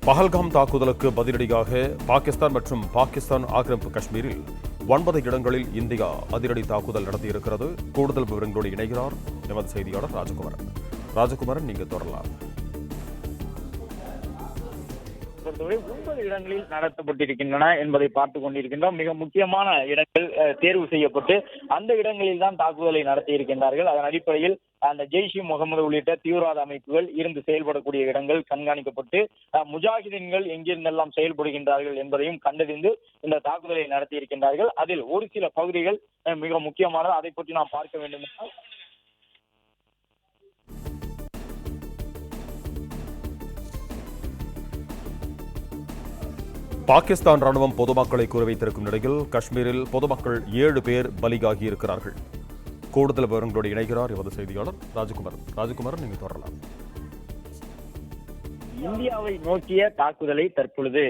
பஹல்காம் தாக்குதலுக்கு பதிலடியாக பாகிஸ்தான் மற்றும் பாகிஸ்தான் ஆக்கிரமிப்பு காஷ்மீரில் 9 இடங்களில் இந்தியா அதிரடி தாக்குதல் நடத்தியிருக்கிறது. கூடுதல் விவரங்களோடு இணைகிறார் எமது செய்தியாளர் ராஜகுமாரன். நீங்க தொடரலாம். பொறுத்தவரை 9 இடங்களில் நடத்தப்பட்டிருக்கின்றன என்பதை பார்த்துக் கொண்டிருக்கின்றோம். மிக முக்கியமான இடங்கள் தேர்வு செய்யப்பட்டு அந்த இடங்களில் தான் தாக்குதலை நடத்தியிருக்கின்றார்கள். அதன் அடிப்படையில் அந்த ஜெய்ஷ் இ முகமது உள்ளிட்ட தீவிரவாத அமைப்புகள் இருந்து செயல்படக்கூடிய இடங்கள் கண்காணிக்கப்பட்டு முஜாஹிதீன்கள் எங்கிருந்தெல்லாம் செயல்படுகின்றார்கள் என்பதையும் கண்டறிந்து இந்த தாக்குதலை நடத்தியிருக்கின்றார்கள். அதில் ஒரு சில பகுதிகள் மிக முக்கியமானது. அதை பற்றி நாம் பார்க்க வேண்டும். பாகிஸ்தான் ராணுவம் பொதுமக்களை குறிவைத்திருக்கும் நிலையில் காஷ்மீரில் பொதுமக்கள் 7 பேர் பலியாகி இருக்கிறார்கள். கூடுதல் விவரங்களோடு இணைகிறார் எமது செய்தியாளர் ராஜகுமாரன். நீங்க தொடரலாம். இந்தியாவை நோக்கிய தாக்குதலை தற்பொழுது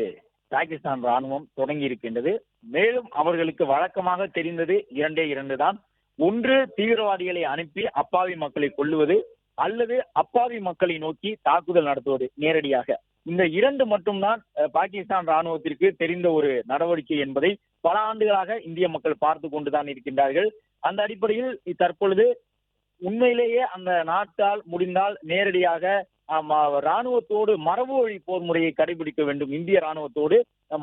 பாகிஸ்தான் ராணுவம் தொடங்கி இருக்கின்றது. மேலும் அவர்களுக்கு வழக்கமாக தெரிந்தது 2 தான். ஒன்று, தீவிரவாதிகளை அனுப்பி அப்பாவி மக்களை கொல்லுவது, அல்லது அப்பாவி மக்களை நோக்கி தாக்குதல் நடத்துவது நேரடியாக. இந்த 2 மட்டும்தான் பாகிஸ்தான் ராணுவத்திற்கு தெரிந்த ஒரு நடவடிக்கை என்பதை பல ஆண்டுகளாக இந்திய மக்கள் பார்த்து கொண்டுதான் இருக்கின்றார்கள். அந்த அடிப்படையில் தற்பொழுது உண்மையிலேயே அந்த நாட்டால் முடிந்தால் நேரடியாக ராணுவத்தோடு மரபு வழி போர் முறையை கடைபிடிக்க வேண்டும். இந்திய ராணுவத்தோடு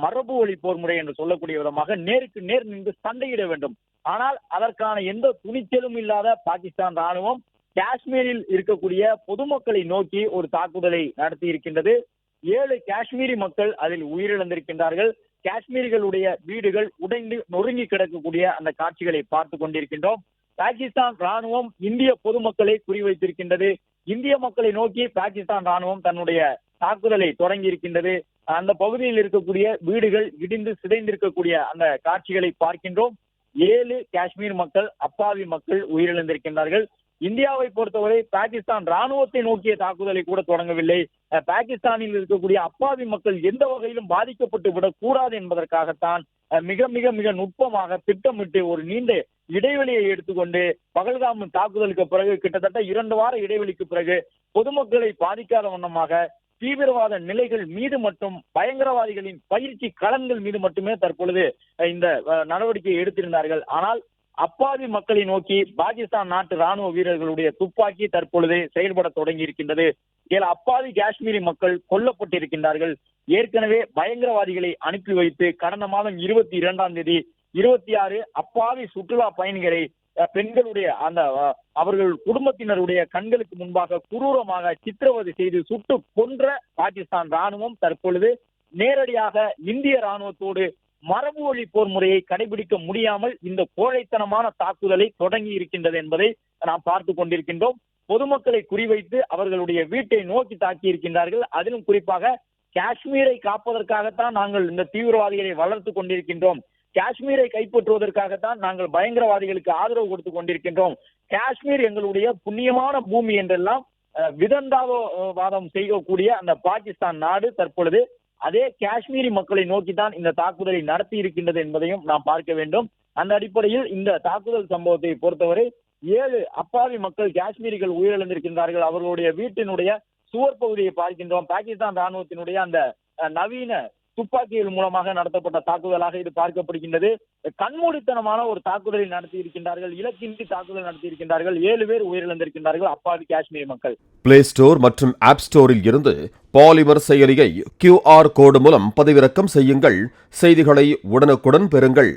மரபு வழி போர் முறை என்று சொல்லக்கூடிய விதமாக நேருக்கு நேர் நின்று சண்டையிட வேண்டும். ஆனால் அதற்கான எந்த துணிச்சலும் இல்லாத பாகிஸ்தான் ராணுவம் காஷ்மீரில் இருக்கக்கூடிய பொதுமக்களை நோக்கி ஒரு தாக்குதலை நடத்தி இருக்கின்றது. 7 காஷ்மீரி மக்கள் அதில் உயிரிழந்திருக்கின்றார்கள். காஷ்மீரிகளுடைய வீடுகள் உடைந்து நொறுங்கி கிடக்கக்கூடிய அந்த காட்சிகளை பார்த்து கொண்டிருக்கின்றோம். பாகிஸ்தான் ராணுவம் இந்திய பொதுமக்களை குறிவைத்திருக்கின்றது. இந்திய மக்களை நோக்கி பாகிஸ்தான் ராணுவம் தன்னுடைய தாக்குதலை தொடங்கி இருக்கின்றது. அந்த பகுதியில் இருக்கக்கூடிய வீடுகள் இடிந்து சிதைந்திருக்கக்கூடிய அந்த காட்சிகளை பார்க்கின்றோம். 7 காஷ்மீர் மக்கள், அப்பாவி மக்கள் உயிரிழந்திருக்கின்றார்கள். இந்தியாவை பொறுத்தவரை பாகிஸ்தான் ராணுவத்தை நோக்கிய தாக்குதலை கூட தொடங்கவில்லை. பாகிஸ்தானில் இருக்கக்கூடிய அப்பாவி மக்கள் எந்த வகையிலும் பாதிக்கப்பட்டு விடக்கூடாது என்பதற்காகத்தான் மிக மிக மிக நுட்பமாக திட்டமிட்டு ஒரு நீண்ட இடைவெளியை எடுத்துக்கொண்டு பகல்காம் தாக்குதலுக்கு பிறகு கிட்டத்தட்ட 2 வார இடைவெளிக்கு பிறகு பொதுமக்களை பாதிக்காத வண்ணமாக தீவிரவாத நிலைகள் மீது மட்டும், பயங்கரவாதிகளின் பயிற்சி களங்கள் மீது மட்டுமே தற்பொழுது இந்த நடவடிக்கையை எடுத்திருந்தார்கள். ஆனால் அப்பாவி மக்களை நோக்கி பாகிஸ்தான் நாட்டு ராணுவ வீரர்களுடைய துப்பாக்கி தற்பொழுது செயல்பட தொடங்கி இருக்கின்றது. அப்பாவி காஷ்மீரி மக்கள் கொல்லப்பட்டிருக்கின்றார்கள். ஏற்கனவே பயங்கரவாதிகளை அனுப்பி வைத்து கடந்த மாதம் 22ஆம் தேதி 26 அப்பாவி சுற்றுலா பயணிகளை பெண்களுடைய அந்த அவர்கள் குடும்பத்தினருடைய கண்களுக்கு முன்பாக குரூரமாக சித்திரவதை செய்து சுட்டு கொன்ற பாகிஸ்தான் ராணுவம் தற்பொழுது நேரடியாக இந்திய ராணுவத்தோடு மரபு வழி போர் முறையை கடைபிடிக்க முடியாமல் இந்த கோழைத்தனமான தாக்குதலை தொடங்கி இருக்கின்றது என்பதை நாம் பார்த்து கொண்டிருக்கின்றோம். பொதுமக்களை குறிவைத்து அவர்களுடைய வீட்டை நோக்கி தாக்கி இருக்கின்றார்கள். அதிலும் குறிப்பாக காஷ்மீரை காப்பதற்காகத்தான் நாங்கள் இந்த தீவிரவாதிகளை வளர்த்து கொண்டிருக்கின்றோம். காஷ்மீரை கைப்பற்றுவதற்காகத்தான் நாங்கள் பயங்கரவாதிகளுக்கு ஆதரவு கொடுத்து கொண்டிருக்கின்றோம். காஷ்மீர் எங்களுடைய புண்ணியமான பூமி என்றெல்லாம் விதண்டாவாதம் செய்யக்கூடிய அந்த பாகிஸ்தான் நாடு தற்பொழுது அதே காஷ்மீரி மக்களை நோக்கித்தான் இந்த தாக்குதலை நடத்தி இருக்கின்றது என்பதையும் நாம் பார்க்க வேண்டும். அந்த அடிப்படையில் இந்த தாக்குதல் சம்பவத்தை பொறுத்தவரை 7 அப்பாவி மக்கள் காஷ்மீரிகள் உயிரிழந்திருக்கின்றார்கள். அவர்களுடைய வீட்டினுடைய சுவர் பகுதியை பார்க்கின்றோம். பாகிஸ்தான் ராணுவத்தினுடைய அந்த நவீன துப்பாக்கிகள் மூலமாக நடத்தப்பட்ட தாக்குதலாக இது பார்க்கப்படுகின்றது. கண்மூடித்தனமான ஒரு தாக்குதலை நடத்தி இருக்கின்றார்கள். இலக்கின்றி தாக்குதல் நடத்தி இருக்கின்றார்கள். 7 பேர் உயிரிழந்திருக்கின்றார்கள் அப்பாவி காஷ்மீரி மக்கள். பிளே ஸ்டோர் மற்றும் ஆப் ஸ்டோரில் இருந்து பாலிமர் செயலியை QR கோடு மூலம் பதிவிறக்கம் செய்யுங்கள். செய்திகளை உடனுக்குடன் பெறுங்கள்.